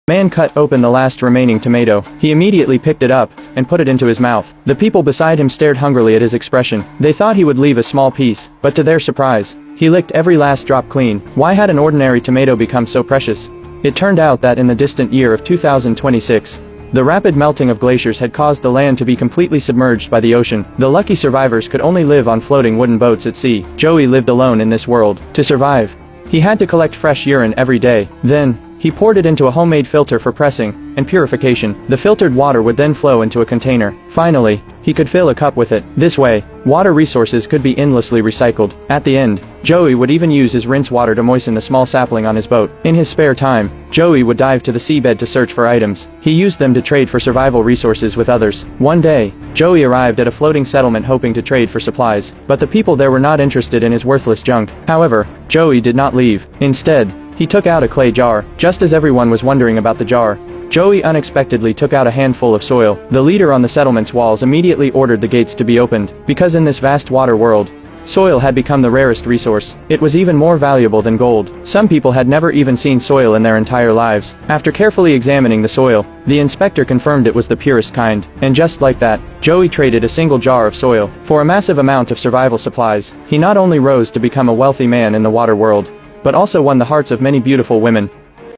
Man cut open the last remaining tomato. He immediately picked it up and put it into his mouth. The people beside him stared hungrily at his expression. They thought he would leave a small piece, but to their surprise, he licked every last drop clean. Why had an ordinary tomato become so precious? It turned out that in the distant year of 2026, the rapid melting of glaciers had caused the land to be completely submerged by the ocean. The lucky survivors could only live on floating wooden boats at sea. Joey lived alone in this world. To survive, he had to collect fresh urine every day. Then, he poured it into a homemade filter for pressing and purification. The filtered water would then flow into a container. Finally, he could fill a cup with it. This way, water resources could be endlessly recycled. At the end, Joey would even use his rinse water to moisten the small sapling on his boat. In his spare time, Joey would dive to the seabed to search for items. He used them to trade for survival resources with others. One day, Joey arrived at a floating settlement hoping to trade for supplies, but the people there were not interested in his worthless junk. However, Joey did not leave. Instead, he took out a clay jar. Just as everyone was wondering about the jar, Joey unexpectedly took out a handful of soil. The leader on the settlement's walls immediately ordered the gates to be opened, because in this vast water world, soil had become the rarest resource. It was even more valuable than gold. Some people had never even seen soil in their entire lives. After carefully examining the soil, the inspector confirmed it was the purest kind. And just like that, Joey traded a single jar of soil for a massive amount of survival supplies. He not only rose to become a wealthy man in the water world, but also won the hearts of many beautiful women.